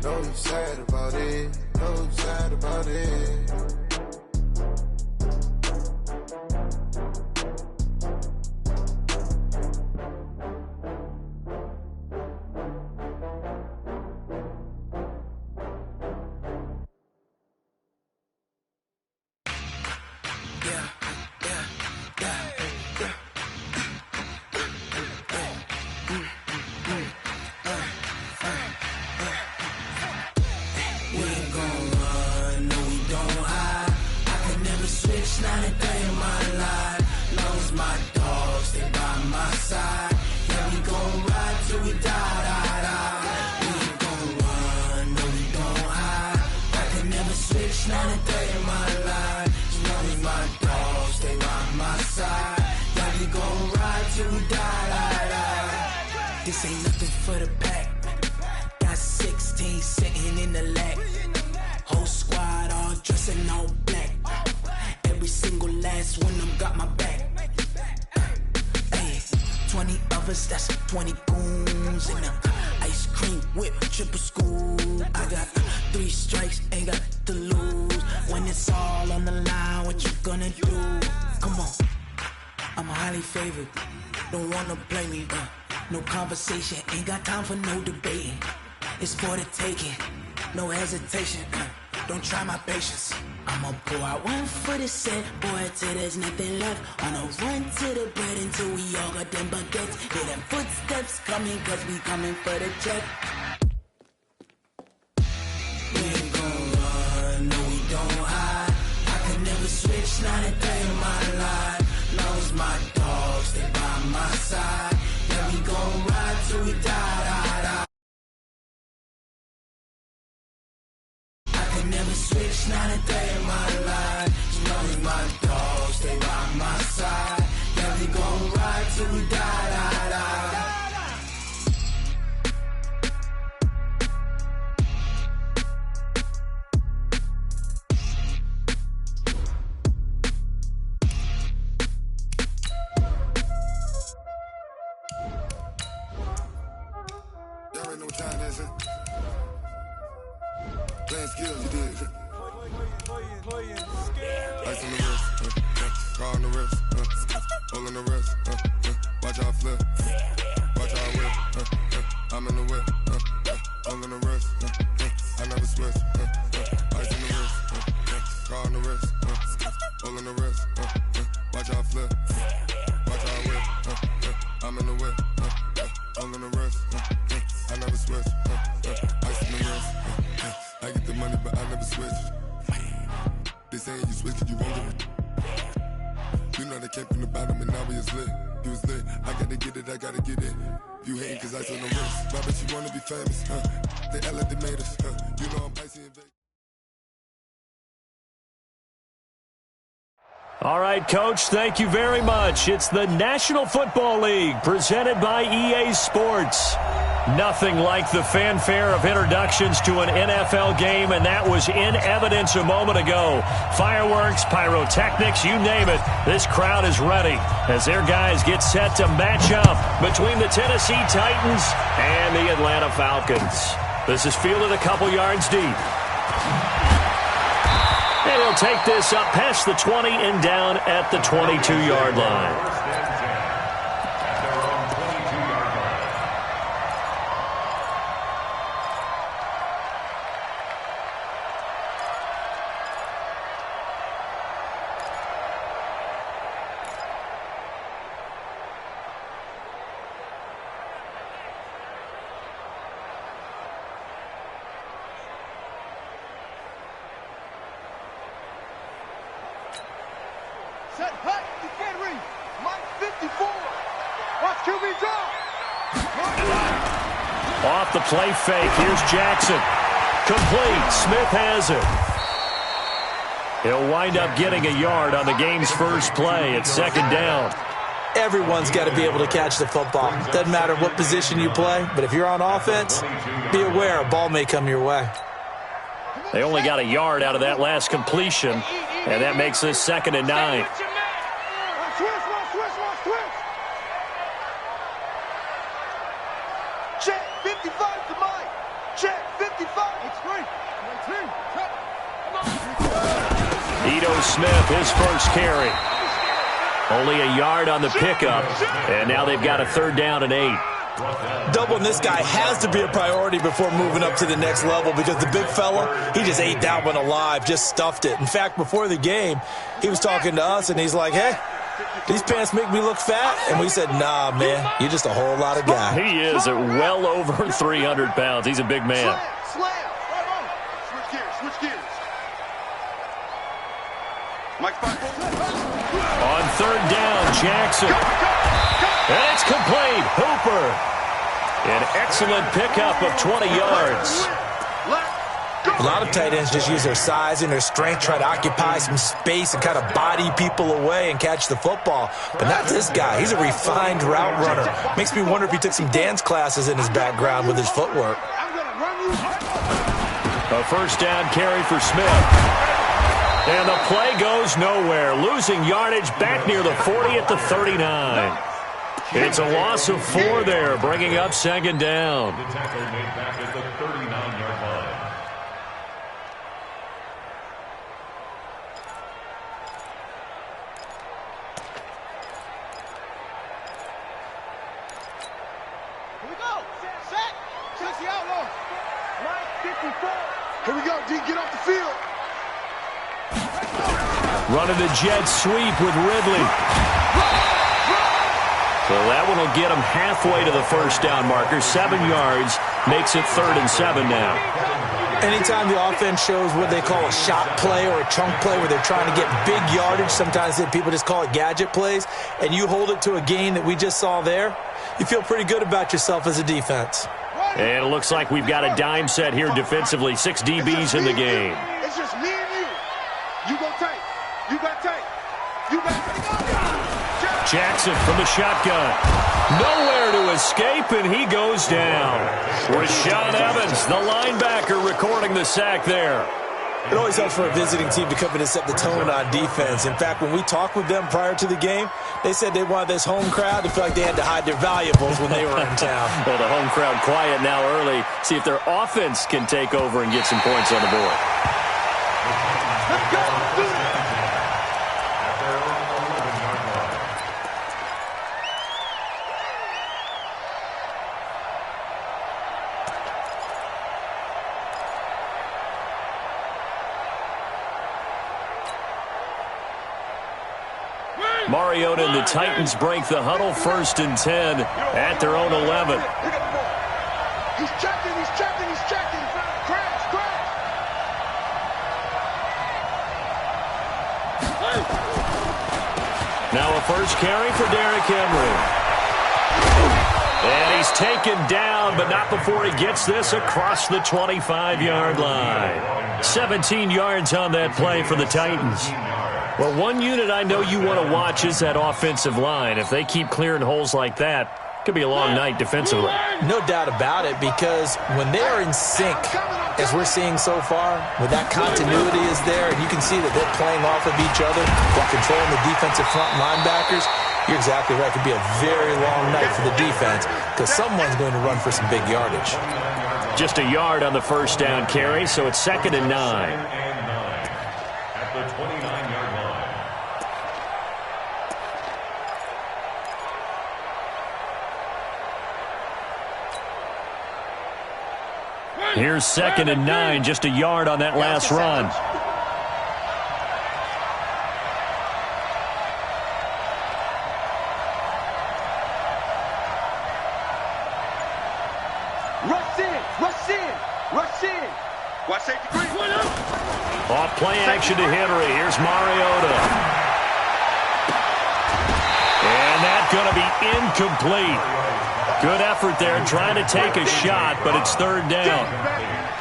know you sad about it, know you sad about it. This ain't nothing for the pack. Got 16 sitting in the lap. Whole squad all dressing all black. Every single last one of them got my back. Hey, 20 of us, that's 20 goons in them. Ice cream whip, triple scoop. I got 3 strikes, ain't got to lose. When it's all on the line, what you gonna do? Come on, I'm highly favored. Don't wanna play me, no conversation, ain't got time for no debating. It's for the taking, no hesitation. Don't try my patience. I'ma pour out one for the set, boy, till there's nothing left. On a run to the bread until we all got them baguettes. Hear them footsteps coming, cause we coming for the check. We ain't gon' run, no we don't hide. I could never switch, not a day in my life. Long as my dogs, stay by my side. Yeah, we gon' ride till we die. I could never switch, not a day in my life. As long as my dogs stay by my side. Yeah, we gon' ride till we die. Playing skills, you did. Playing skills. Ice on the wrist, car on the wrist, hole in the wrist, watch how I flip, watch how I whip, I'm in the whip, hole in the wrist, I never switch, ice on the wrist, car on the wrist, hole in the wrist, watch how I flip, watch how I whip, I'm in the whip, hole in the wrist, I never switch, ice on the wrist. I get the money, but I never switch. They saying you switch, you won't get it. You know they came from the bottom and now we is lit. You was lit, I gotta get it, I gotta get it. You hating cause ice on the wrist. Why bet you wanna be famous, They act like they made us, You know I'm icy and big. All right, Coach, thank you very much. It's the National Football League presented by EA Sports. Nothing like the fanfare of introductions to an NFL game, and that was in evidence a moment ago. Fireworks, pyrotechnics, you name it. This crowd is ready as their guys get set to match up between the Tennessee Titans and the Atlanta Falcons. This is fielded a couple yards deep. And he'll take this up past the 20 and down at the 22-yard line. Set, hut, you can't read. Mike 54. Watch QB draw. Off the play fake, here's Jackson. Complete, Smith has it. He'll wind up getting a yard on the game's first play at second down. Everyone's got to be able to catch the football. Doesn't matter what position you play, but if you're on offense, be aware a ball may come your way. They only got a yard out of that last completion, and that makes this 2nd and 9. Check 55 to Mike. Check Ito Smith, his first carry. Only a yard on the pickup, and now they've got a 3rd down and 8. Doubling this guy has to be a priority before moving up to the next level because the big fella, he just ate that one alive, just stuffed it. In fact, before the game, he was talking to us, and he's like, hey, these pants make me look fat. And we said, nah, man, you're just a whole lot of guy. He is at well over 300 pounds. He's a big man. Switch gears. On 3rd down, Jackson. And it's complete. Hooper. An excellent pickup of 20 yards. A lot of tight ends just use their size and their strength, try to occupy some space and kind of body people away and catch the football. But not this guy. He's a refined route runner. Makes me wonder if he took some dance classes in his background with his footwork. A 1st down carry for Smith. And the play goes nowhere. Losing yardage back near the 40 at the 39. It's a loss of 4 there, bringing up 2nd down. The tackle made back at the 39-yard line. Here we go. Set. Chase the outlaw. Line 54. Here we go, D. Get off the field. Running the jet sweep with Ridley. So that one will get him halfway to the 1st down marker. 7 yards makes it 3rd and 7 now. Anytime the offense shows what they call a shot play or a chunk play where they're trying to get big yardage, sometimes people just call it gadget plays, and you hold it to a gain that we just saw there, you feel pretty good about yourself as a defense. And it looks like we've got a dime set here defensively. 6 DBs in the game. It's just me and you. You go tight. You got tight. You got tight. Jackson from the shotgun. Nowhere to escape, and he goes down. Rashaan Evans, the linebacker, recording the sack there. It always helps for a visiting team to come in and set the tone on defense. In fact, when we talked with them prior to the game, they said they wanted this home crowd to feel like they had to hide their valuables when they were in town. Well, the home crowd quiet now early. See if their offense can take over and get some points on the board. Let's go. Mariota and the Titans break the huddle. 1st and 10 at their own 11. He's checking. Crash. Now a first carry for Derrick Henry. And he's taken down, but not before he gets this across the 25-yard line. 17 yards on that play for the Titans. Well, one unit I know you want to watch is that offensive line. If they keep clearing holes like that, it could be a long night defensively. No doubt about it, because when they're in sync, as we're seeing so far, when that continuity is there, and you can see that they're playing off of each other while controlling the defensive front linebackers, you're exactly right. It could be a very long night for the defense because someone's going to run for some big yardage. Just a yard on the 1st down carry, so it's 2nd and 9. At the 29-yard line. Here's 2nd and 9, just a yard on that last run. Rush in. Watch safety green. Off play action to Henry. Here's Mariota. And that's going to be incomplete. Good effort there trying to take a shot, but it's 3rd down.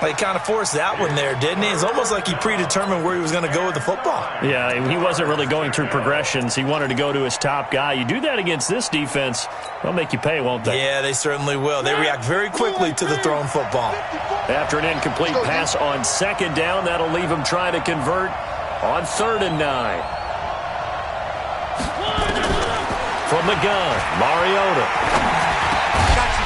He kind of forced that one there, didn't he? It's almost like he predetermined where he was going to go with the football. Yeah, he wasn't really going through progressions. He wanted to go to his top guy. You do that against this defense, they'll make you pay, won't they? Yeah, they certainly will. They react very quickly to the thrown football. After an incomplete pass on 2nd down, that'll leave him trying to convert on 3rd and 9. From the gun, Mariota.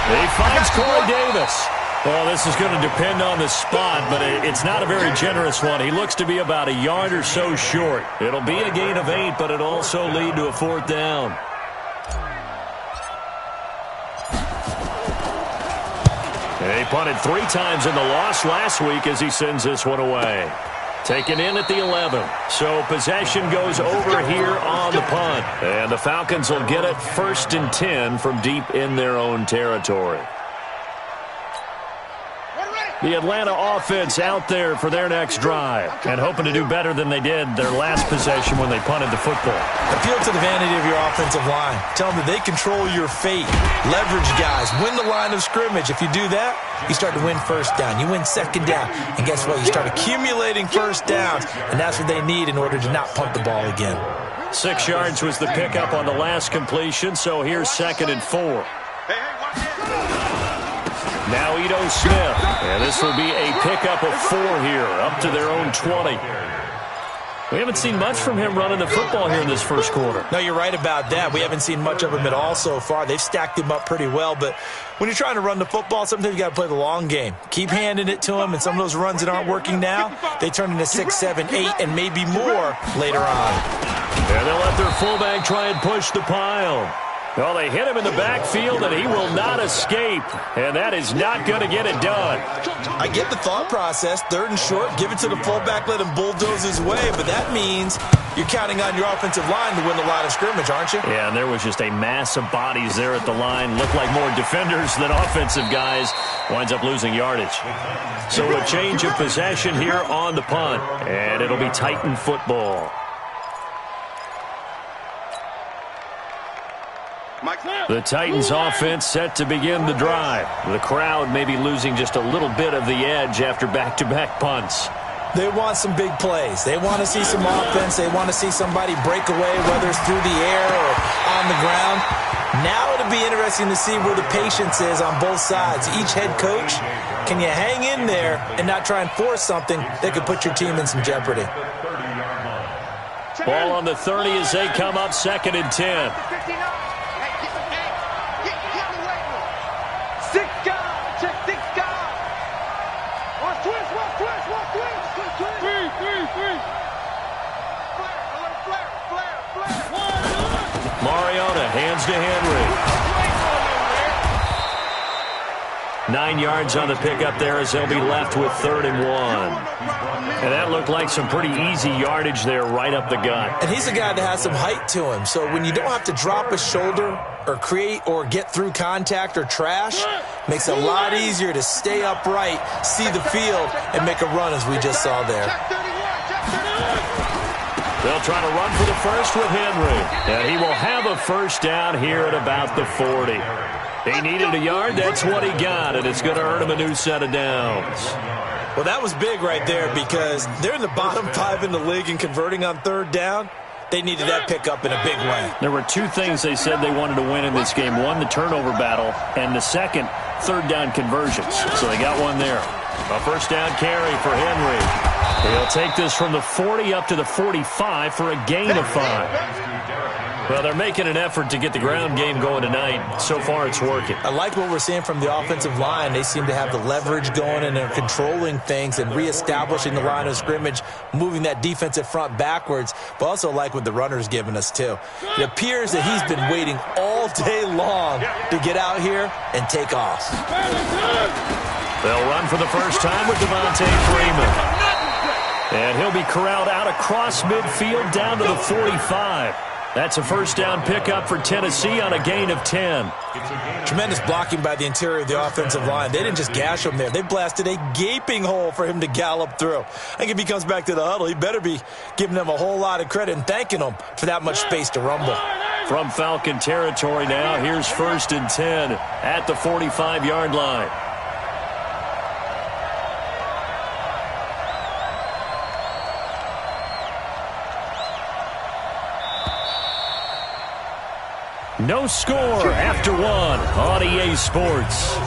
He finds Corey Davis. Well, this is going to depend on the spot, but it's not a very generous one. He looks to be about a yard or so short. It'll be a gain of 8, but it'll also lead to a 4th down. And he punted 3 times in the loss last week as he sends this one away. Taken in at the 11. So possession goes over here on the punt. And the Falcons will get it 1st and 10 from deep in their own territory. The Atlanta offense out there for their next drive and hoping to do better than they did their last possession when they punted the football. Appeal to the vanity of your offensive line. Tell them that they control your fate. Leverage guys. Win the line of scrimmage. If you do that, you start to win 1st down. You win 2nd down. And guess what? You start accumulating 1st downs. And that's what they need in order to not punt the ball again. 6 yards was the pickup on the last completion, so here's 2nd and 4. Now Ito Smith, and this will be a pickup of 4 here, up to their own 20. We haven't seen much from him running the football here in this first quarter. No, you're right about that. We haven't seen much of him at all so far. They've stacked him up pretty well, but when you're trying to run the football, sometimes you got to play the long game. Keep handing it to him, and some of those runs that aren't working now, they turn into 6, 7, 8, and maybe more later on. And they'll let their fullback try and push the pile. Well, they hit him in the backfield, and he will not escape. And that is not going to get it done. I get the thought process. 3rd and short, give it to the fullback, let him bulldoze his way. But that means you're counting on your offensive line to win the line of scrimmage, aren't you? Yeah, and there was just a mass of bodies there at the line. Looked like more defenders than offensive guys. Winds up losing yardage. So a change of possession here on the punt. And it'll be Titan football. The Titans offense set to begin the drive. The crowd may be losing just a little bit of the edge after back-to-back punts. They want some big plays. They want to see some offense. They want to see somebody break away, whether it's through the air or on the ground. Now it'll be interesting to see where the patience is on both sides. Each head coach, can you hang in there and not try and force something that could put your team in some jeopardy? Ball on the 30 as they come up 2nd and 10. Mariota hands to Henry. 9 yards on the pickup there as they'll be left with 3rd and 1. And that looked like some pretty easy yardage there right up the gut. And he's a guy that has some height to him. So when you don't have to drop a shoulder or create or get through contact or trash, makes it a lot easier to stay upright, see the field, and make a run as we just saw there. They'll try to run for the first with Henry. And he will have a 1st down here at about the 40. He needed a yard. That's what he got, and it's going to earn him a new set of downs. Well, that was big right there because they're in the bottom 5 in the league and converting on 3rd down. They needed that pickup in a big way. There were 2 things they said they wanted to win in this game. One, the turnover battle, and the second, 3rd down conversions. So they got one there. A 1st down carry for Henry. He'll take this from the 40 up to the 45 for a gain of 5. Well, they're making an effort to get the ground game going tonight. So far, it's working. I like what we're seeing from the offensive line. They seem to have the leverage going, and they're controlling things and reestablishing the line of scrimmage, moving that defensive front backwards, but also like what the runner's giving us, too. It appears that he's been waiting all day long to get out here and take off. They'll run for the first time with Devontae Freeman. And he'll be corralled out across midfield down to the 45. That's a 1st down pickup for Tennessee on a gain of 10. Tremendous blocking by the interior of the offensive line. They didn't just gash him there. They blasted a gaping hole for him to gallop through. I think if he comes back to the huddle, he better be giving them a whole lot of credit and thanking them for that much space to rumble. From Falcon territory now, here's 1st and 10 at the 45-yard line. No score after 1 on EA Sports.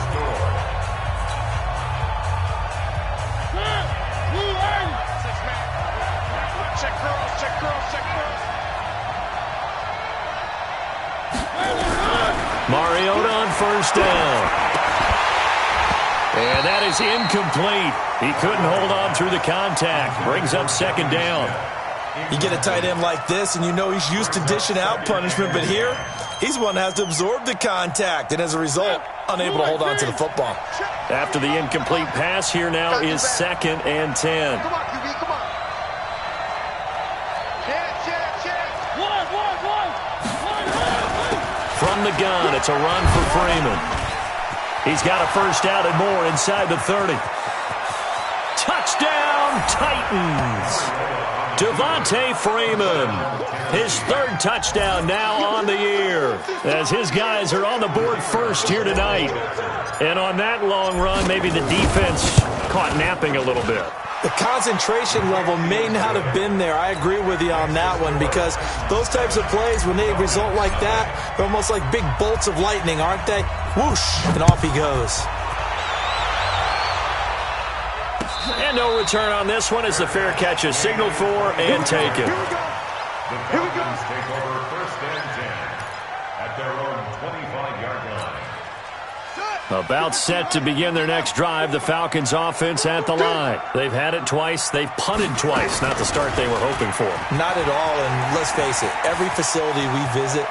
Mariota on 1st down. And that is incomplete. He couldn't hold on through the contact. Brings up second down. You get a tight end like this, and you know he's used to dishing out punishment, but here, he's the one that has to absorb the contact, and as a result, unable to hold on to the football. After the incomplete pass, here now is 2nd and 10. Come on, QB, come on. Chance. From the gun, it's a run for Freeman. He's got a first down and more inside the 30. Touchdown, Titans! Devontae Freeman, his 3rd touchdown now on the year, as his guys are on the board first here tonight. And on that long run, maybe the defense caught napping a little bit. The concentration level may not have been there. I agree with you on that one, because those types of plays, when they result like that, they're almost like big bolts of lightning, aren't they? Whoosh, and off he goes. And no return on this one as the fair catch is signaled for and taken. Here we go. The Falcons take over 1st and 10 at their own 25-yard line. About set to begin their next drive, the Falcons offense at the line. They've had it twice. They've punted twice. Not the start they were hoping for. Not at all, and let's face it, every facility we visit,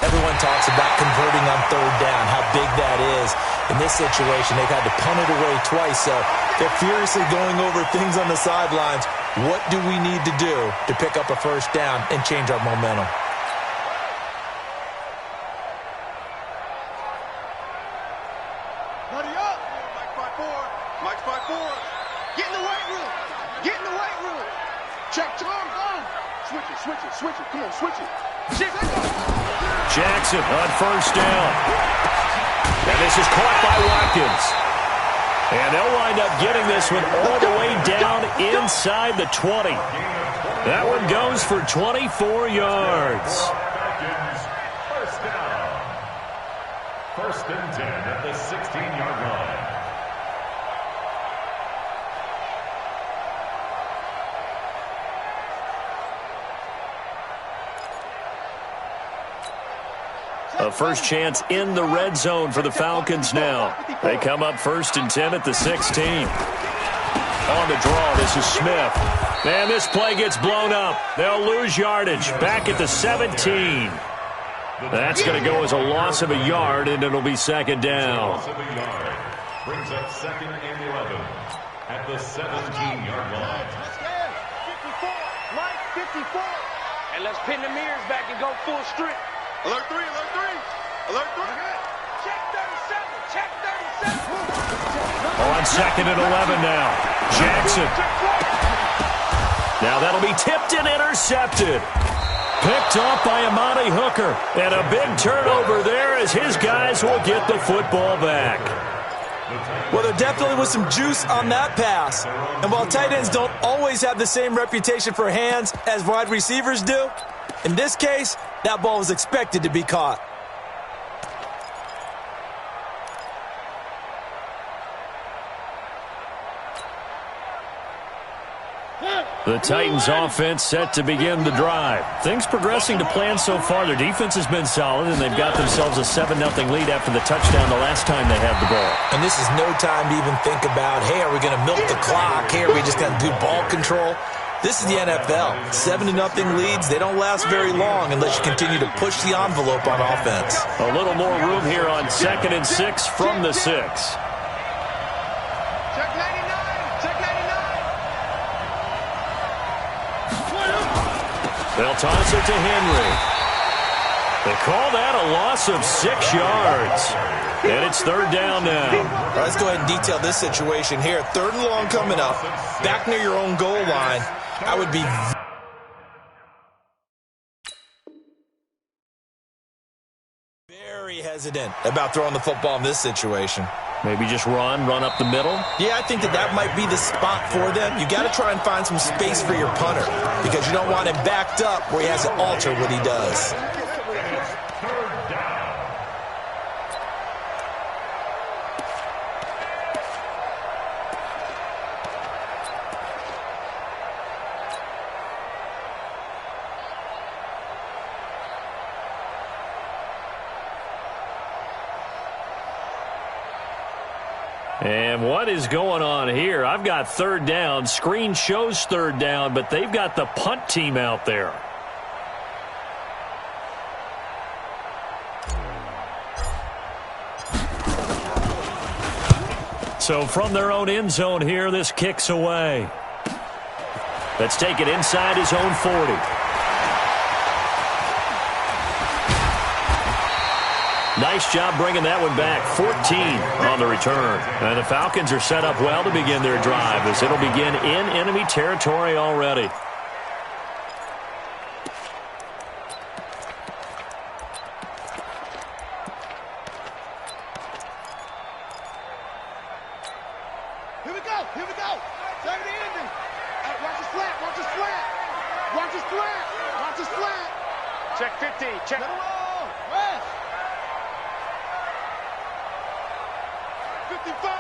everyone talks about converting on 3rd down, how big that is. In this situation, they've had to punt it away twice, so they're furiously going over things on the sidelines. What do we need to do to pick up a 1st down and change our momentum? Buddy up. Mike 5-4. Mike 5-4. Get in the weight room. Get in the weight room. Check Tom. Switch it. Come on, switch it. Jackson on 1st down. And this is caught by Watkins. And they'll wind up getting this one all the way down inside the 20. That one goes for 24 yards. Falcons, 1st down. 1st and 10 at the 16-yard line. A first chance in the red zone for the Falcons now. They come up 1st and 10 at the 16. On the draw, this is Smith. And this play gets blown up. They'll lose yardage. Back at the 17. That's going to go as a loss of a yard, and it'll be 2nd down. Loss of a yard brings up 2nd and 11 at the 17-yard line. 54. Mike 54. And let's pin the mirrors back and go full strip. Alert 3. Alert 3. Check 37. On 2nd and 11 now. Jackson. Now that'll be tipped and intercepted. Picked up by Amani Hooker. And a big turnover there as his guys will get the football back. Well, there definitely was some juice on that pass. And while tight ends don't always have the same reputation for hands as wide receivers do, in this case, that ball was expected to be caught. The Titans offense set to begin the drive. Things progressing to plan so far. Their defense has been solid, and they've got themselves a 7-0 lead after the touchdown the last time they had the ball. And this is no time to even think about, hey, are we going to milk the clock? Hey, are we just going to do ball control? This is the NFL. 7-0 leads, they don't last very long unless you continue to push the envelope on offense. A little more room here on 2nd and 6 from the 6. Check 99. Check 99. They'll toss it to Henry. They call that a loss of 6 yards. And it's 3rd down now. All right, let's go ahead and detail this situation here. 3rd and long coming up. Back near your own goal line. I would be very hesitant about throwing the football in this situation. Maybe just run up the middle. Yeah, I think that might be the spot for them. You got to try and find some space for your punter because you don't want him backed up where he has to alter what he does. And what is going on here? I've got third down. Screen shows third down, but they've got the punt team out there. So from their own end zone here, this kicks away. Let's take it inside his own 40. Nice job bringing that one back. 14 on the return. And the Falcons are set up well to begin their drive as it'll begin in enemy territory already. Here we go. Turn the ending. Watch his flat. Watch his flat. Check 50. Check. Let him roll. Rest. 55.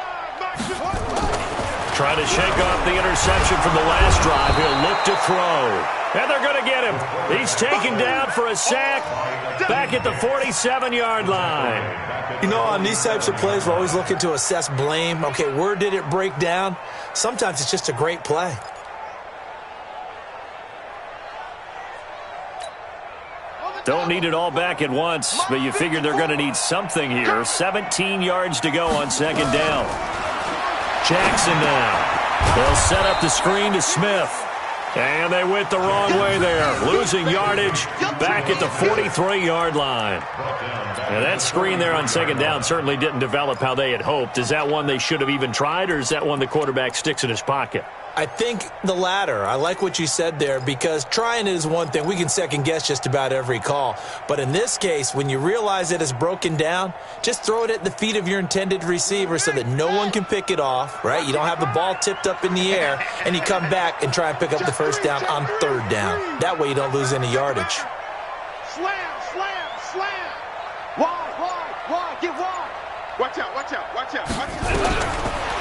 Trying to shake off the interception from the last drive. He'll look to throw. And they're going to get him. He's taken down for a sack back at the 47-yard line. You know, on these types of plays, we're always looking to assess blame. Okay, where did it break down? Sometimes it's just a great play. Don't need it all back at once, but you figure they're going to need something here. 17 yards to go on second down. Jackson now. They'll set up the screen to Smith. And they went the wrong way there. Losing yardage back at the 43-yard line. And that screen there on second down certainly didn't develop how they had hoped. Is that one they should have even tried, or is that one the quarterback sticks in his pocket? I think the latter. I like what you said there, because trying it is one thing. We can second-guess just about every call. But in this case, when you realize it is broken down, just throw it at the feet of your intended receiver so that no one can pick it off, right? You don't have the ball tipped up in the air, and you come back and try and pick up the first down on third down. That way you don't lose any yardage. Slam. Wide. Get wide. Watch out.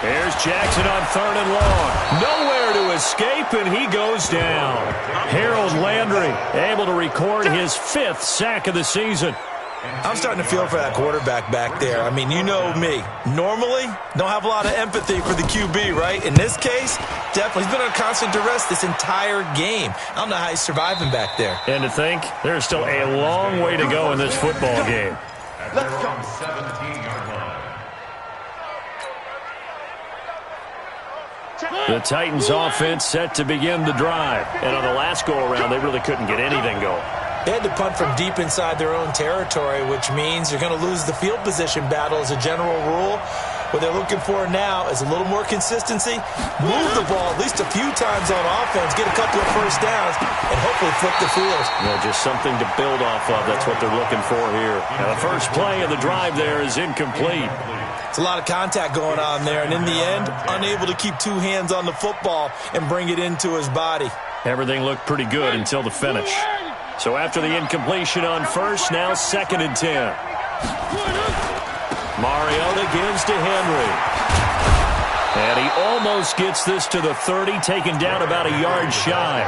There's Jackson on third and long. Nowhere to escape, and he goes down. Harold Landry able to record his 5th sack of the season. I'm starting to feel for that quarterback back there. I mean, you know me. Normally, don't have a lot of empathy for the QB, right? In this case, definitely. He's been under constant duress this entire game. I don't know how he's surviving back there. And to think, there's still a long way to go in this football game. Let's go. 17-yard line. The Titans offense set to begin the drive. And on the last go-around, they really couldn't get anything going. They had to punt from deep inside their own territory, which means you're going to lose the field position battle as a general rule. What they're looking for now is a little more consistency, move the ball at least a few times on offense, get a couple of first downs, and hopefully flip the field. Yeah, just something to build off of. That's what they're looking for here. And the first play of the drive there is incomplete. It's a lot of contact going on there, and in the end, unable to keep two hands on the football and bring it into his body. Everything looked pretty good until the finish. So after the incompletion on first, now 2nd and 10. Mariota gives to Henry. And he almost gets this to the 30, taken down about a yard shy.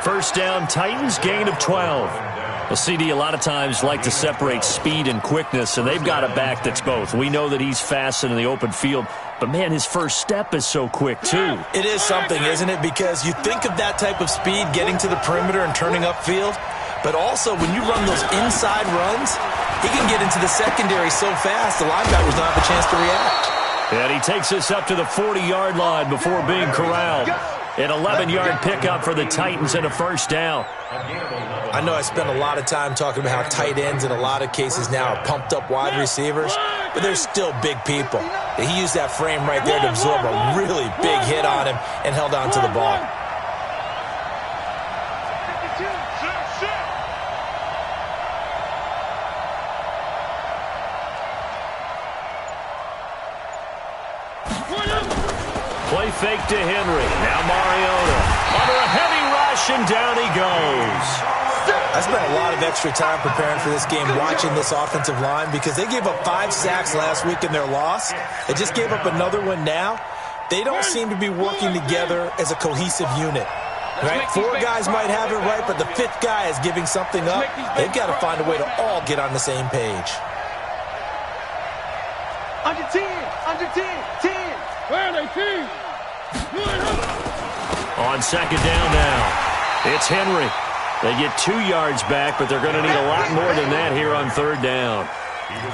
First down, Titans, gain of 12. Well, CD, a lot of times like to separate speed and quickness, and they've got a back that's both. We know that he's fast and in the open field, but, man, his first step is so quick, too. It is something, isn't it? Because you think of that type of speed, getting to the perimeter and turning upfield, but also when you run those inside runs, he can get into the secondary so fast, the linebackers don't have a chance to react. And he takes us up to the 40-yard line before being corralled. An 11-yard pickup for the Titans and a first down. I know I spent a lot of time talking about how tight ends in a lot of cases now are pumped-up wide receivers, but they're still big people. He used that frame right there to absorb a really big hit on him and held on to the ball. Play fake to Henry. Now Mariota. Under a heavy rush, and down he goes. I spent a lot of extra time preparing for this game, watching this offensive line, because they gave up 5 sacks last week in their loss. They just gave up another one now. They don't seem to be working together as a cohesive unit. Right? 4 guys might have it right, but the 5th guy is giving something up. They've got to find a way to all get on the same page. Under 10, 10. On second down now, it's Henry. They get 2 yards back, but they're going to need a lot more than that here on third down.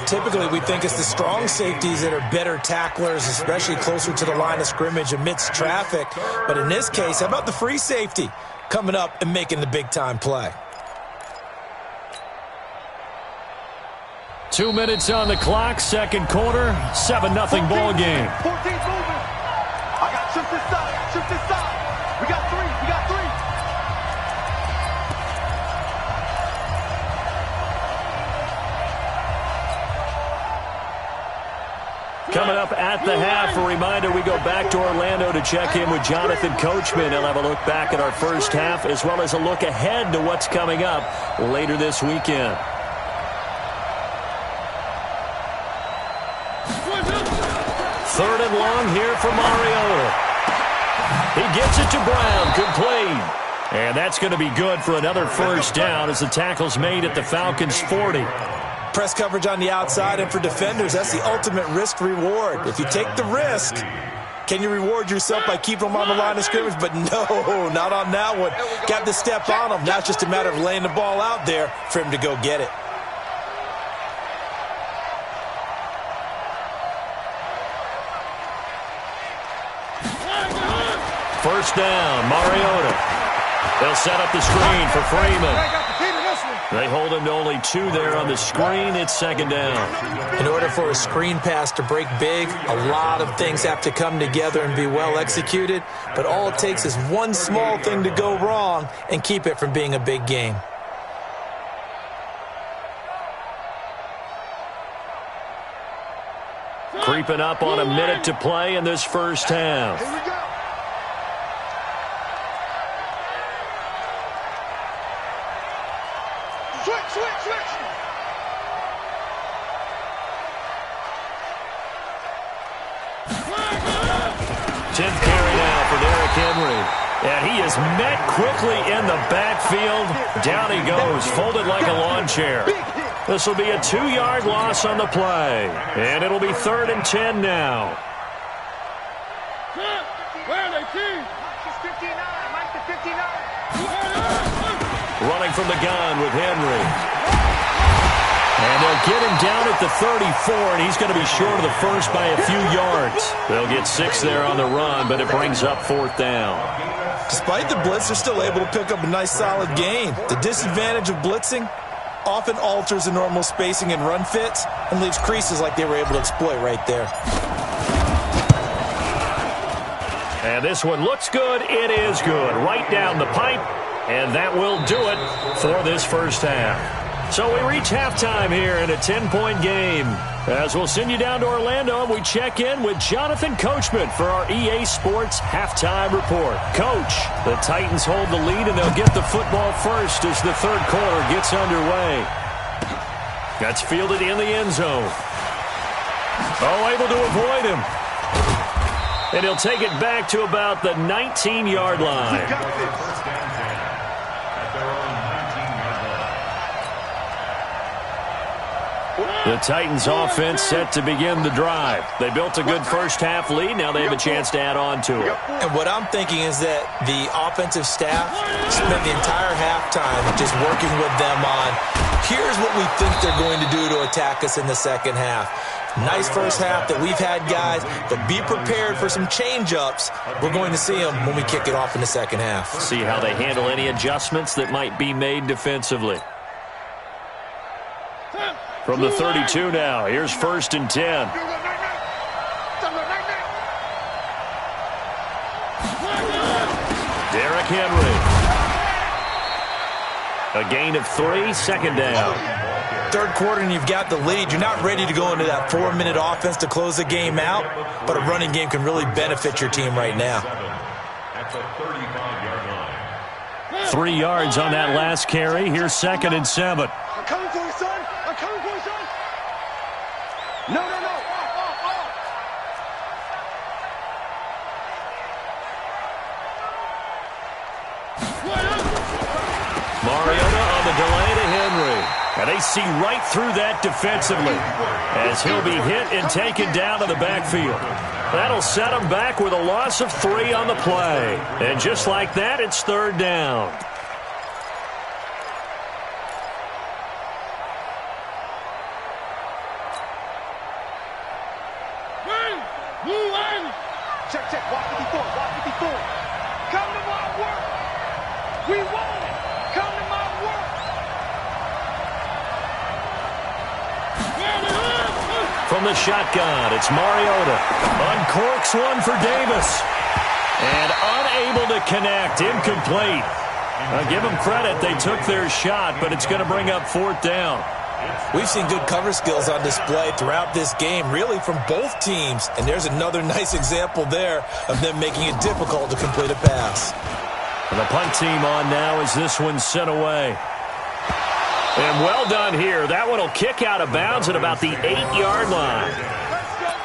Typically, we think it's the strong safeties that are better tacklers, especially closer to the line of scrimmage amidst traffic. But in this case, how about the free safety coming up and making the big-time play? 2 minutes on the clock, second quarter, 7-0 ball game. 14's moving. I got shoot this side, shoot this side. We got 3, we got 3. Coming up at the half, a reminder, we go back to Orlando to check in with Jonathan Coachman. He'll have a look back at our first half as well as a look ahead to what's coming up later this weekend. Third and long here for Mariota. He gets it to Brown, complete. And that's going to be good for another first down as the tackle's made at the Falcons' 40. Press coverage on the outside, and for defenders, that's the ultimate risk-reward. If you take the risk, can you reward yourself by keeping them on the line of scrimmage? But no, not on that one. Got to step on them. Now it's just a matter of laying the ball out there for him to go get it. First down, Mariota. They'll set up the screen for Freeman. They hold him to only 2 there on the screen. It's second down. In order for a screen pass to break big, a lot of things have to come together and be well executed. But all it takes is one small thing to go wrong and keep it from being a big game. Creeping up on a minute to play in this first half. Here we go. Switch. 10th carry now for Derrick Henry. And he is met quickly in the backfield. Down he goes, folded like a lawn chair. This will be a 2-yard loss on the play. And it'll be 3rd and 10 now. Running from the gun with Henry. And they'll get him down at the 34, and he's going to be short of the first by a few yards. They'll get 6 there on the run, but it brings up 4th down. Despite the blitz, they're still able to pick up a nice, solid gain. The disadvantage of blitzing often alters the normal spacing and run fits and leaves creases like they were able to exploit right there. And this one looks good. It is good. Right down the pipe, and that will do it for this first half. So we reach halftime here in a 10-point game. As we'll send you down to Orlando, and we check in with Jonathan Coachman for our EA Sports Halftime Report. Coach, the Titans hold the lead, and they'll get the football first as the third quarter gets underway. That's fielded in the end zone. Oh, able to avoid him. And he'll take it back to about the 19-yard line. The Titans offense set to begin the drive. They built a good first-half lead. Now they have a chance to add on to it. And what I'm thinking is that the offensive staff spent the entire halftime just working with them on, here's what we think they're going to do to attack us in the second half. Nice first half that we've had, guys, but be prepared for some change-ups. We're going to see them when we kick it off in the second half. See how they handle any adjustments that might be made defensively. From the 32 now, here's 1st and 10. Derrick Henry. A gain of 3, second down. Third quarter and you've got the lead. You're not ready to go into that 4-minute offense to close the game out, but a running game can really benefit your team right now. At the 35-yard line. 3 yards on that last carry. Here's 2nd and 7. I'm coming for you, son. I'm coming for you, son. No. Mariota on the delay to Henry. And they see right through that defensively as he'll be hit and taken down to the backfield. That'll set him back with a loss of 3 on the play. And just like that, it's third down. Check, check, walk 54, walk 54. Come to my work. We want it. Come to my work. From the shotgun, it's Mariota. Uncorks one for Davis. And unable to connect. Incomplete. I'll give them credit. They took their shot, but it's going to bring up fourth down. We've seen good cover skills on display throughout this game, really from both teams. And there's another nice example there of them making it difficult to complete a pass. And the punt team on now as this one's sent away. And well done here. That one will kick out of bounds at about the 8-yard line.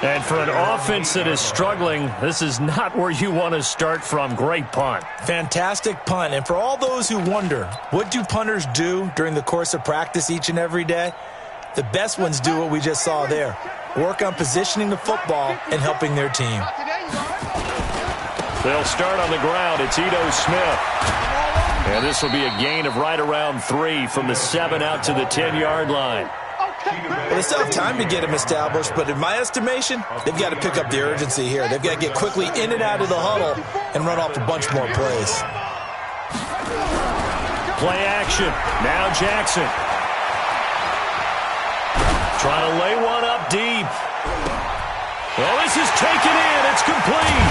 And for an offense that is struggling, this is not where you want to start from. Great punt. Fantastic punt. And for all those who wonder, what do punters do during the course of practice each and every day? The best ones do what we just saw there. Work on positioning the football and helping their team. They'll start on the ground. It's Ito Smith. And this will be a gain of right around 3 from the 7 out to the 10-yard line. Well, they still have time to get him established, but in my estimation, they've got to pick up the urgency here. They've got to get quickly in and out of the huddle and run off a bunch more plays. Play action. Now Jackson. Trying to lay one up deep. Well, this is taken in. It's complete.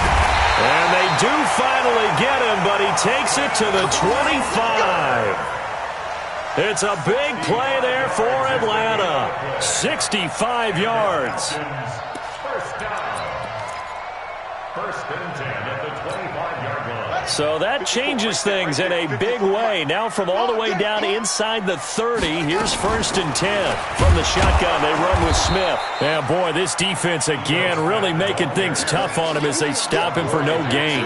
And they do finally get him, but he takes it to the 25. It's a big play there for Atlanta. 65 yards. First down. First and 10 at the 25-yard line. So that changes things in a big way. Now from all the way down inside the 30, here's first and 10. From the shotgun, they run with Smith. And boy, this defense again really making things tough on him as they stop him for no gain.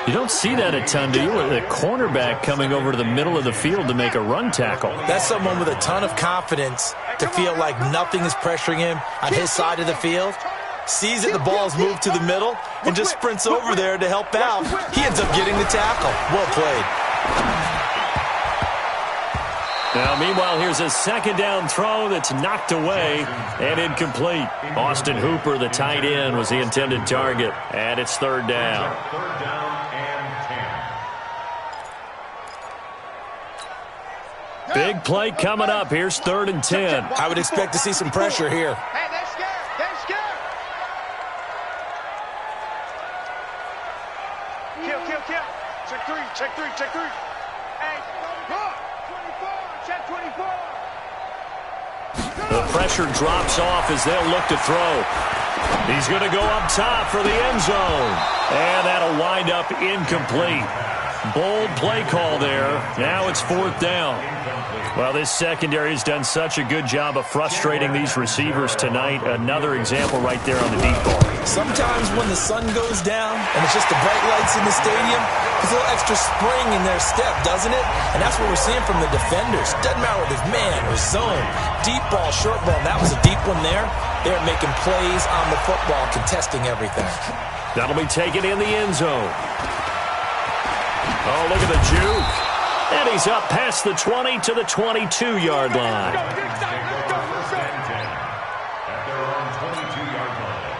You don't see that a ton, do you? With a cornerback coming over to the middle of the field to make a run tackle. That's someone with a ton of confidence to feel like nothing is pressuring him on his side of the field. Sees that the ball's moved to the middle and just sprints over there to help out. He ends up getting the tackle. Well played. Now, meanwhile, here's a second down throw that's knocked away and incomplete. Austin Hooper, the tight end, was the intended target. And it's third down. Third down and 10. Big play coming up. Here's third and 10. I would expect to see some pressure here. Hey, they're scared. They're scared. Kill. Check 3, check 3, check 3. Hey, go. 24, check 24. The pressure drops off as they'll look to throw. He's going to go up top for the end zone. And that'll wind up incomplete. Bold play call there. Now it's fourth down. Well, this secondary has done such a good job of frustrating these receivers tonight. Another example right there on the deep ball. Sometimes when the sun goes down and it's just the bright lights in the stadium, there's a little extra spring in their step, doesn't it? And that's what we're seeing from the defenders. Doesn't matter whether it's man or zone, deep ball, short ball. That was a deep one there. They're making plays on the football, contesting everything. That'll be taken in the end zone. Oh, look at the juke. And he's up past the 20 to the 22-yard line. First and 10 at their own 22-yard line.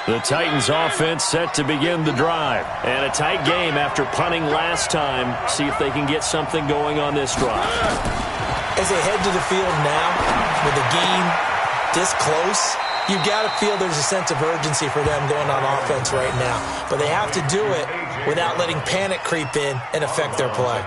The Titans offense set to begin the drive. And a tight game after punting last time. See if they can get something going on this drive. As they head to the field now, with the game this close, you've got to feel there's a sense of urgency for them going on offense right now. But they have to do it without letting panic creep in and affect their play.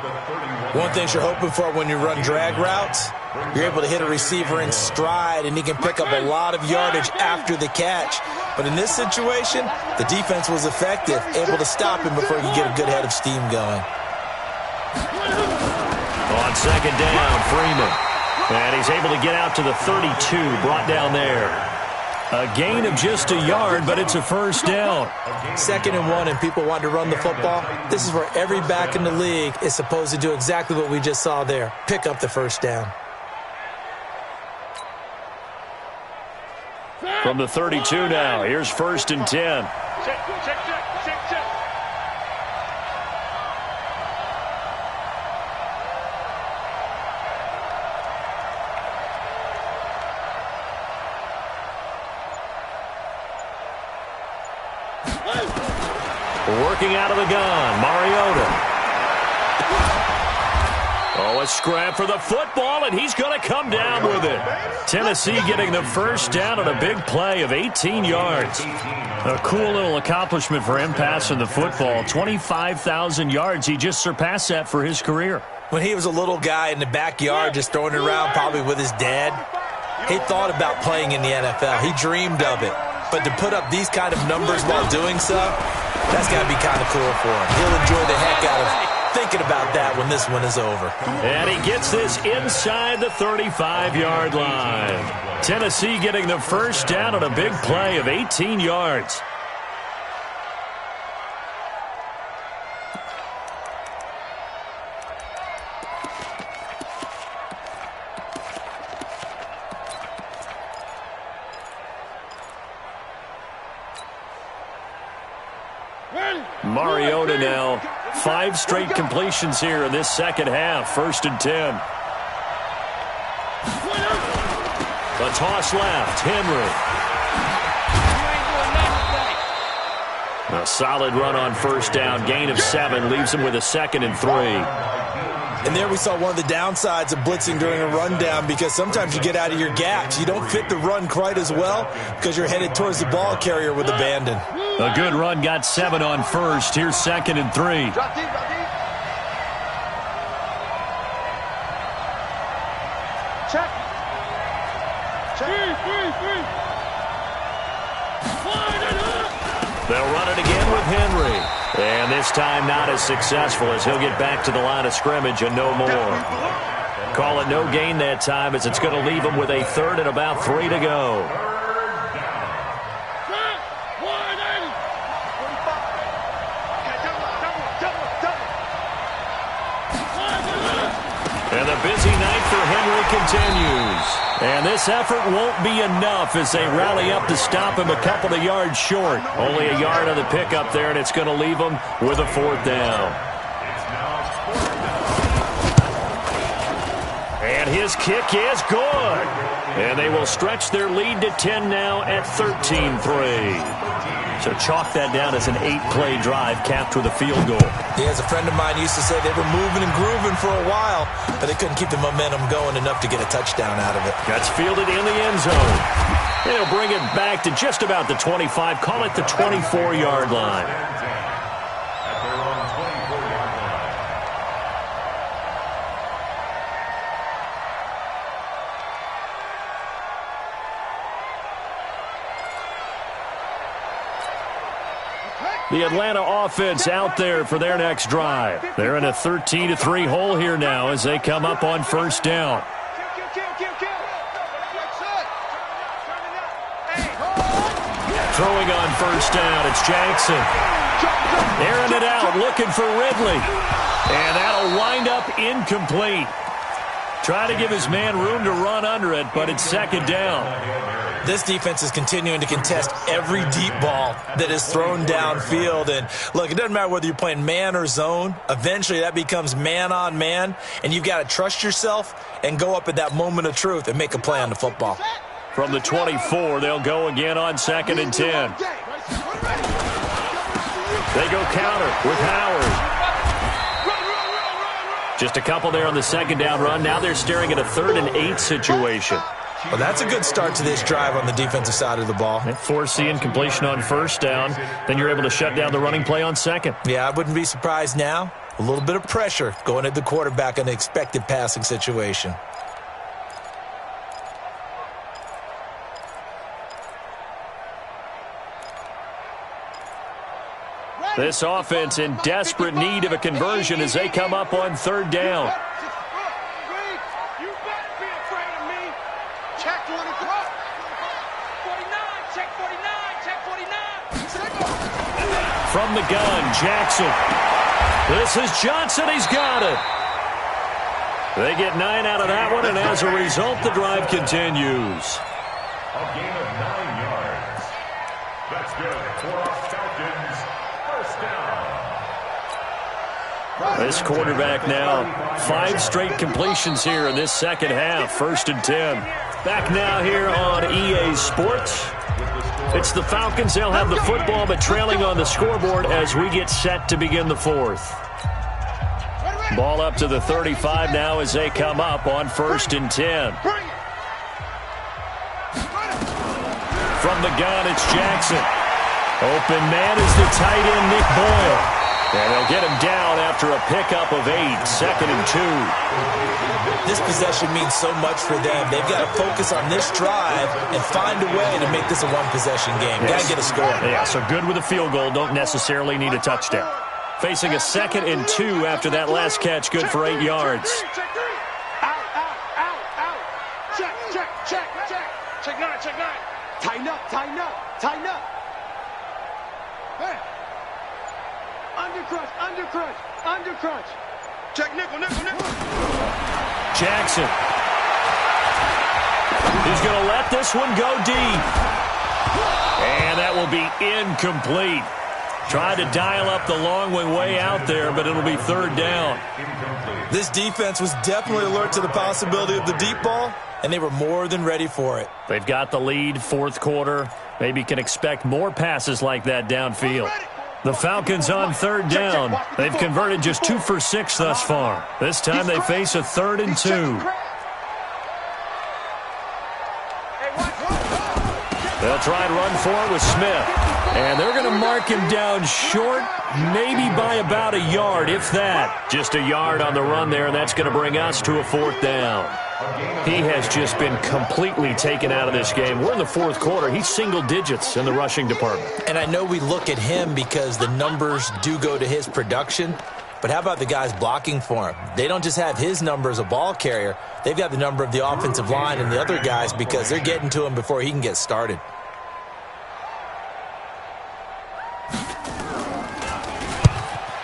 One thing you're hoping for when you run drag routes, you're able to hit a receiver in stride and he can pick up a lot of yardage after the catch. But in this situation, the defense was effective, able to stop him before he could get a good head of steam going. On second down, Freeman. And he's able to get out to the 32, brought down there. A gain of just a yard, but it's a first down. 2nd and 1, and people want to run the football. This is where every back in the league is supposed to do exactly what we just saw there. Pick up the first down. From the 32 now, here's 1st and 10. Check. Working out of the gun, Mariota. Oh, a scrap for the football, and he's going to come down with it. Tennessee getting the first down on a big play of 18 yards. A cool little accomplishment for him passing the football. 25,000 yards. He just surpassed that for his career. When he was a little guy in the backyard just throwing it around probably with his dad, he thought about playing in the NFL. He dreamed of it. But to put up these kind of numbers while doing so, that's got to be kind of cool for him. He'll enjoy the heck out of thinking about that when this one is over. And he gets this inside the 35-yard line. Tennessee getting the first down on a big play of 18 yards. Mariota now, 5 straight completions here in this second half. 1st and 10. A toss left. Henry. A solid run on first down. Gain of 7 leaves him with a 2nd and 3. And there we saw one of the downsides of blitzing during a rundown, because sometimes you get out of your gaps. You don't fit the run quite as well because you're headed towards the ball carrier with abandon. A good run, got 7 on first. Here's 2nd and 3. Drop deep. Check. They'll run it again with Henry. And this time not as successful, as he'll get back to the line of scrimmage and no more. Call it no gain that time, as it's going to leave him with a 3rd and about 3 to go. And the busy night for Henry continues. And this effort won't be enough as they rally up to stop him a couple of yards short. Only a yard on the pickup there, and it's going to leave him with a 4th down. And his kick is good. And they will stretch their lead to 10 now at 13-3. So chalk that down as an 8-play drive capped with a field goal. Yeah, as a friend of mine used to say, they were moving and grooving for a while, but they couldn't keep the momentum going enough to get a touchdown out of it. That's fielded in the end zone. They'll bring it back to just about the 25, call it the 24-yard line. The Atlanta offense out there for their next drive. They're in a 13-3 hole here now as they come up on first down. Throwing on first down, it's Jackson. Airing it out, looking for Ridley. And that'll wind up incomplete. Try to give his man room to run under it, but it's 2nd down. This defense is continuing to contest every deep ball that is thrown downfield. And, look, it doesn't matter whether you're playing man or zone. Eventually, that becomes man-on-man, and you've got to trust yourself and go up at that moment of truth and make a play on the football. From the 24, they'll go again on 2nd and 10. They go counter with Howard. Just a couple there on the 2nd down run. Now they're staring at a 3rd and 8 situation. Well, that's a good start to this drive on the defensive side of the ball. Force the incompletion on first down. Then you're able to shut down the running play on 2nd. Yeah, I wouldn't be surprised now. A little bit of pressure going at the quarterback in an expected passing situation. This offense in desperate need of a conversion as they come up on 3rd down. from the gun. Jackson. This is Johnson. He's got it. They get 9 out of that one, and as a result, the drive continues. A gain of 9 yards. That's good for our Falcons. First down. This quarterback now, 5 straight completions here in this second half. 1st and 10. Back now here on EA Sports. It's the Falcons. They'll have the football, but trailing on the scoreboard as we get set to begin the 4th. Ball up to the 35 now as they come up on 1st and 10. From the gun, it's Jackson. Open man is the tight end, Nick Boyle. And they'll get him down after a pickup of 8, 2nd and 2. This possession means so much for them. They've got to focus on this drive and find a way to make this a one-possession game. Got to get a score. Yeah, so good with a field goal. Don't necessarily need a touchdown. Facing a 2nd and 2 after that last catch, good for 8 yards. Check 9. Tighten up. Hey. Undercrunch. Check nickel. Jackson. He's going to let this one go deep. And that will be incomplete. Tried to dial up the long one way out there, but it'll be 3rd down. This defense was definitely alert to the possibility of the deep ball, and they were more than ready for it. They've got the lead, 4th quarter. Maybe can expect more passes like that downfield. The Falcons on 3rd down. They've converted just 2 for 6 thus far. This time they face a 3rd and 2. They'll try and run for it with Smith. And they're going to mark him down short, maybe by about a yard, if that. Just a yard on the run there, and that's going to bring us to a 4th down. He has just been completely taken out of this game. We're in the 4th quarter. He's single digits in the rushing department. And I know we look at him because the numbers do go to his production, but how about the guys blocking for him? They don't just have his number as a ball carrier. They've got the number of the offensive line and the other guys because they're getting to him before he can get started.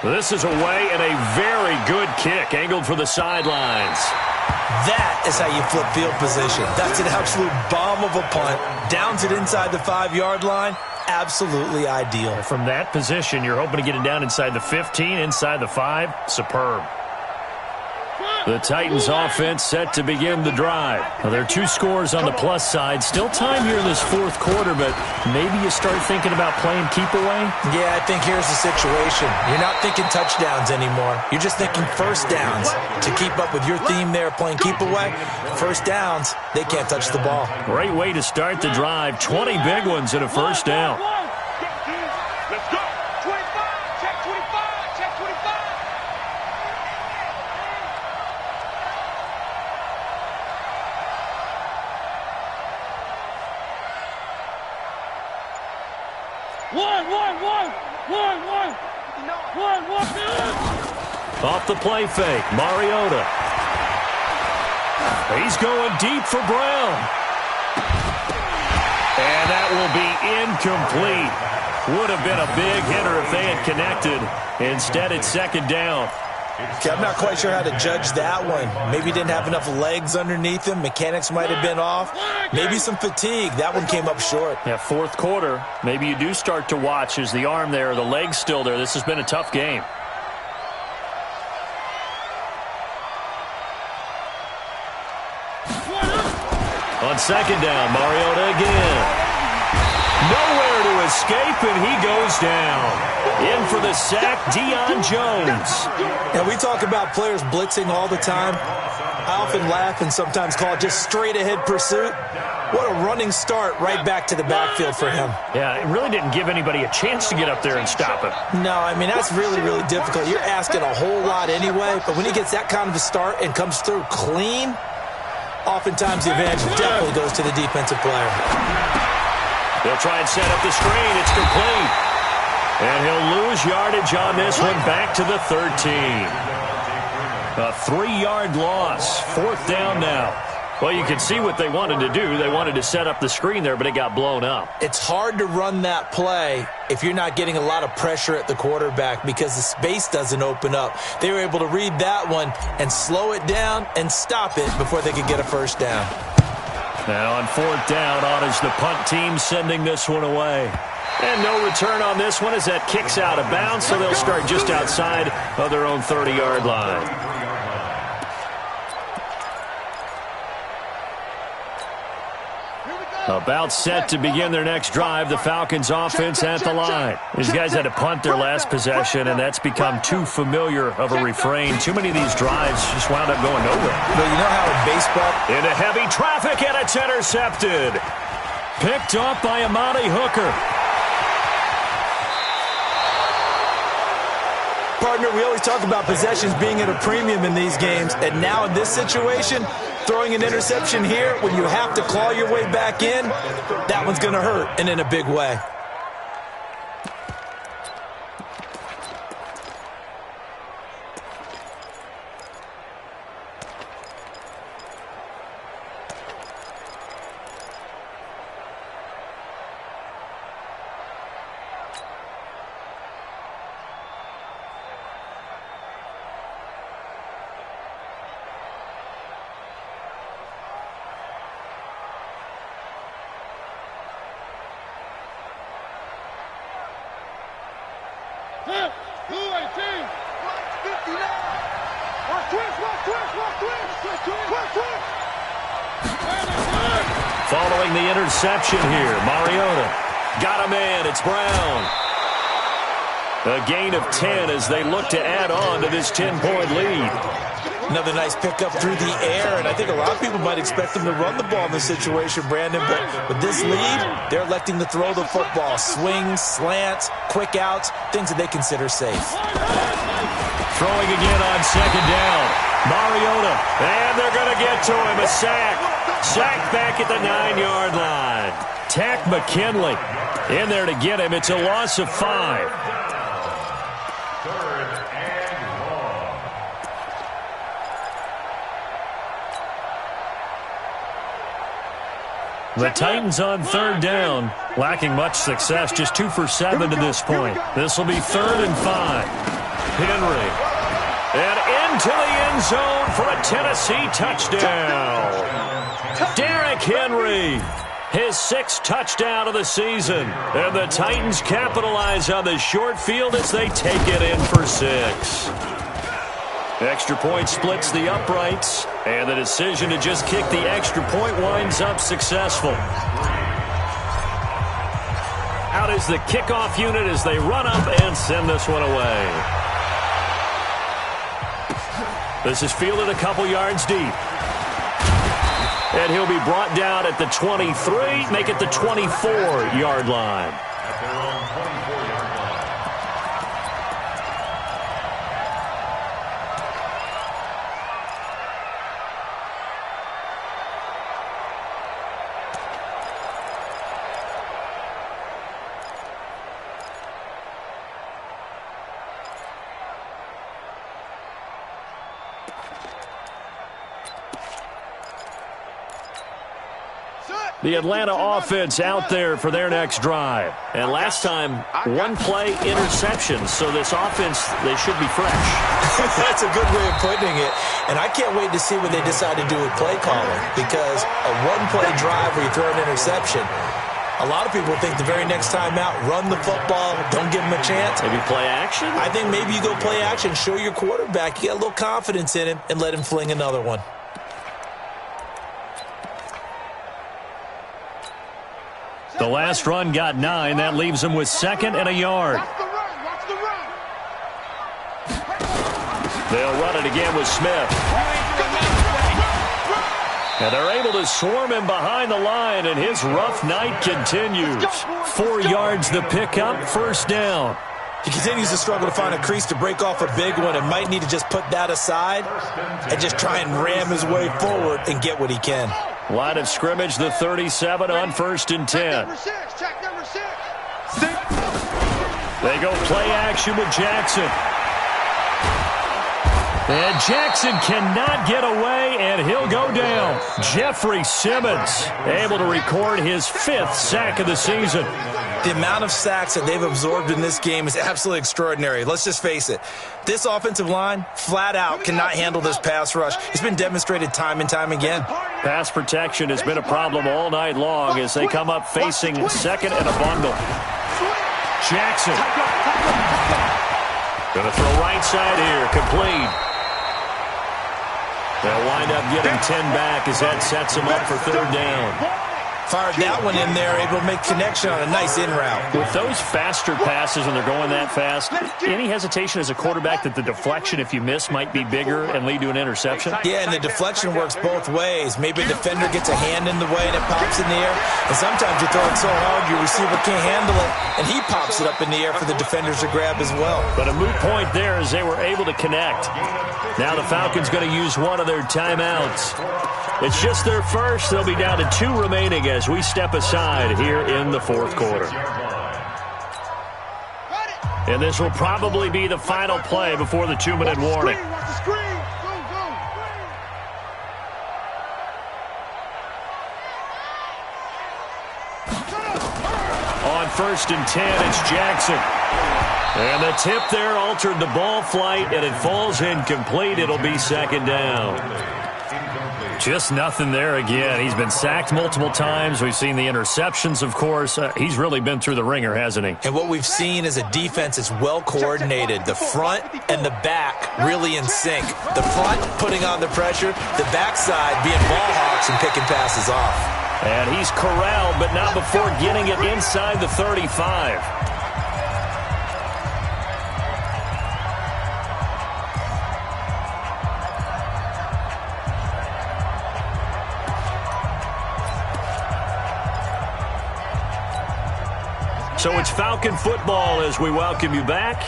This is away and a very good kick, angled for the sidelines. That is how you flip field position. That's an absolute bomb of a punt. Downs it inside the 5-yard line. Absolutely ideal. From that position, you're hoping to get it down inside the 15, inside the 5. Superb. The Titans offense set to begin the drive. Now, there are 2 scores on the plus side. Still time here in this 4th quarter, but maybe you start thinking about playing keep away? Yeah, I think here's the situation. You're not thinking touchdowns anymore. You're just thinking first downs. To keep up with your theme there, playing keep away, first downs, they can't touch the ball. Great way to start the drive. 20 big ones and a first down. Let's go. 25. Check 25. Check 25. Off the play fake, Mariota. He's going deep for Brown. And that will be incomplete. Would have been a big hitter if they had connected. Instead, it's 2nd down. Okay, I'm not quite sure how to judge that one. Maybe he didn't have enough legs underneath him. Mechanics might have been off. Maybe some fatigue. That one came up short. Yeah, 4th quarter. Maybe you do start to watch. Is the arm there, the leg's still there? This has been a tough game. On 2nd down, Mariota again. Nowhere to escape, and he goes down. In for the sack, Deion Jones. And we talk about players blitzing all the time. I often laugh and sometimes call it just straight-ahead pursuit. What a running start right back to the backfield for him. Yeah, it really didn't give anybody a chance to get up there and stop him. No, I mean, that's really, really difficult. You're asking a whole lot anyway, but when he gets that kind of a start and comes through clean, oftentimes the advantage definitely goes to the defensive player. They'll try and set up the screen. It's complete. And he'll lose yardage on this one back to the 13. A 3-yard loss. 4th down now. Well, you can see what they wanted to do. They wanted to set up the screen there, but it got blown up. It's hard to run that play if you're not getting a lot of pressure at the quarterback because the space doesn't open up. They were able to read that one and slow it down and stop it before they could get a first down. Now on 4th down, on is the punt team sending this one away. And no return on this one as that kicks out of bounds, so they'll start just outside of their own 30-yard line. About set to begin their next drive, the Falcons offense at the line. These guys had to punt their last possession, and that's become too familiar of a refrain. Too many of these drives just wound up going nowhere. Well, you know how in baseball... Into heavy traffic, and it's intercepted. Picked off by Amani Hooker. Partner, we always talk about possessions being at a premium in these games, and now in this situation, throwing an interception here when you have to claw your way back in, that one's going to hurt, and in a big way. Following the interception here, Mariota got a man. It's Brown. A gain of 10 as they look to add on to this 10-point lead. Another nice pickup through the air, and I think a lot of people might expect them to run the ball in this situation, Brandon, but with this lead, they're electing to throw the football. Swings, slants, quick outs, things that they consider safe. Throwing again on 2nd down. Mariota, and they're going to get to him. A sack. Sack back at the 9-yard line. Tack McKinley in there to get him. It's a loss of 5. The Titans on 3rd down, lacking much success, just 2 for 7 to this point. This will be 3rd and 5. Henry, and into the end zone for a Tennessee touchdown. Derrick Henry, his 6th touchdown of the season. And the Titans capitalize on the short field as they take it in for 6. Extra point splits the uprights, and the decision to just kick the extra point winds up successful. Out is the kickoff unit as they run up and send this one away. This is fielded a couple yards deep. And he'll be brought down at the 23, make it the 24-yard line. At their own 24-yard line. The Atlanta offense out there for their next drive. And last time, 1-play interception. So this offense, they should be fresh. That's a good way of putting it. And I can't wait to see what they decide to do with play calling. Because a 1-play drive where you throw an interception, a lot of people think the very next time out, run the football, don't give them a chance. Maybe play action? I think maybe you go play action, show your quarterback, you got a little confidence in him, and let him fling another one. The last run got 9. That leaves them with 2nd and a yard. They'll run it again with Smith. And they're able to swarm him behind the line, and his rough night continues. 4 yards the pickup, 1st down. He continues to struggle to find a crease to break off a big one and might need to just put that aside and just try and ram his way forward and get what he can. Line of scrimmage, the 37 on 1st and 10. Check number 6. They go play action with Jackson. And Jackson cannot get away, and he'll go down. Jeffrey Simmons able to record his 5th sack of the season. The amount of sacks that they've absorbed in this game is absolutely extraordinary. Let's just face it. This offensive line, flat out, cannot handle this pass rush. It's been demonstrated time and time again. Pass protection has been a problem all night long as they come up facing second and a bundle. Jackson. Going to throw right side here. Complete. They'll wind up getting 10 back as that sets them up for 3rd down. Fired that one in there, able to make connection on a nice in route. With those faster passes and they're going that fast, any hesitation as a quarterback that the deflection, if you miss, might be bigger and lead to an interception? Yeah, and the deflection works both ways. Maybe a defender gets a hand in the way and it pops in the air. And sometimes you throw it so hard your receiver can't handle it, and he pops it up in the air for the defenders to grab as well. But a moot point there as they were able to connect. Now the Falcons going to use one of their timeouts. It's just their first. They'll be down to 2 remaining as we step aside here in the 4th quarter. And this will probably be the final play before the 2-minute warning. On 1st and 10, it's Jackson. And the tip there altered the ball flight, and it falls incomplete. It'll be 2nd down. Just nothing there again. He's been sacked multiple times. We've seen the interceptions, of course. He's really been through the ringer, hasn't he? And what we've seen is a defense that's well coordinated. The front and the back really in sync. The front putting on the pressure, the backside being ball hawks and picking passes off. And he's corralled, but not before getting it inside the 35. So it's Falcon football as we welcome you back.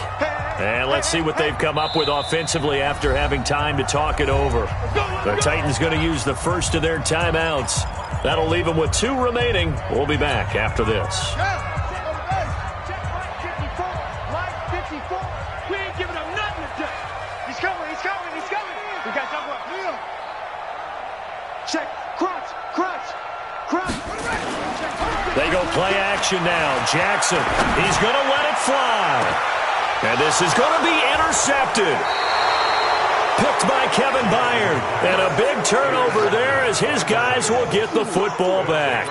And let's see what they've come up with offensively after having time to talk it over. The Titans going to use the first of their timeouts. That'll leave them with 2 remaining. We'll be back after this. We ain't giving up nothing today. He's coming. We got double up. Check. Crunch. They go play action now. Jackson, he's going to let it fly. And this is going to be intercepted. Picked by Kevin Byard. And a big turnover there as his guys will get the football back.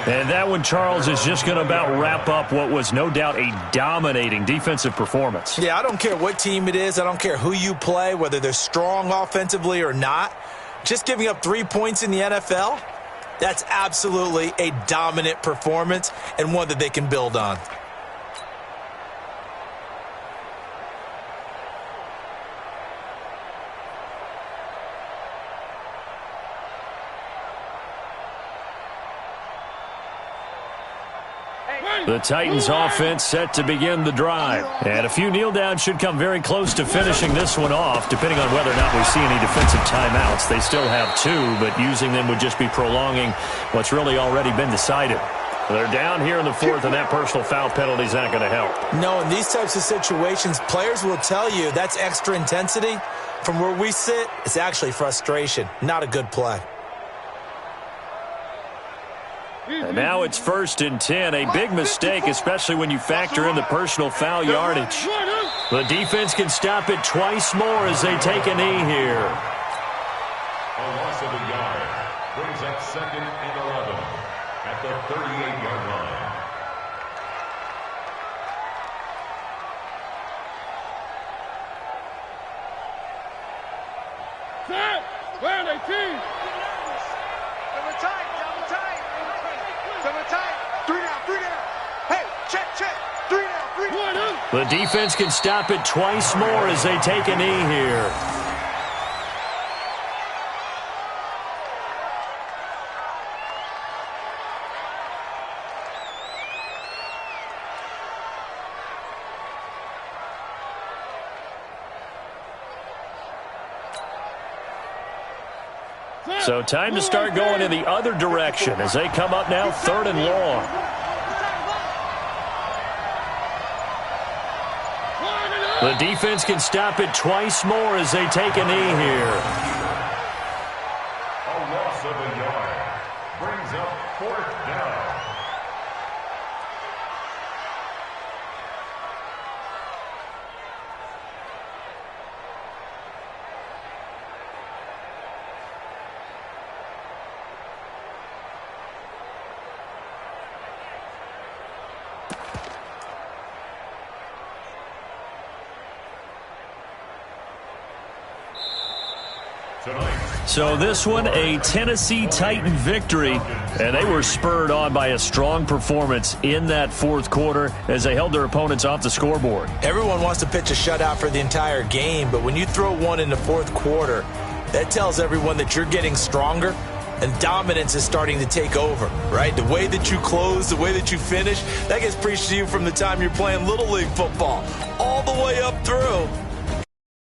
And that one, Charles, is just going to about wrap up what was no doubt a dominating defensive performance. Yeah, I don't care what team it is. I don't care who you play, whether they're strong offensively or not. Just giving up 3 points in the NFL, that's absolutely a dominant performance and one that they can build on. The Titans offense set to begin the drive. And a few kneel downs should come very close to finishing this one off, depending on whether or not we see any defensive timeouts. They still have 2, but using them would just be prolonging what's really already been decided. They're down here in the 4th, and that personal foul penalty is not going to help. No, in these types of situations, players will tell you that's extra intensity. From where we sit, it's actually frustration. Not a good play. And now it's 1st and 10, a big mistake, especially when you factor in the personal foul yardage. The defense can stop it twice more as they take a knee here. A loss of a yard brings up 2nd and 11 at the 38-yard line. Set! Where are they, team? Double tight. 3 down. Hey, check. 3 down. The defense can stop it twice more as they take a knee here. So time to start going in the other direction as they come up now 3rd and long. The defense can stop it twice more as they take a knee here. A loss of a yard brings up 4th down. So this one, a Tennessee Titan victory, and they were spurred on by a strong performance in that 4th quarter as they held their opponents off the scoreboard. Everyone wants to pitch a shutout for the entire game, but when you throw one in the 4th quarter, that tells everyone that you're getting stronger and dominance is starting to take over, right? The way that you close, the way that you finish, that gets preached to you from the time you're playing Little League football all the way up through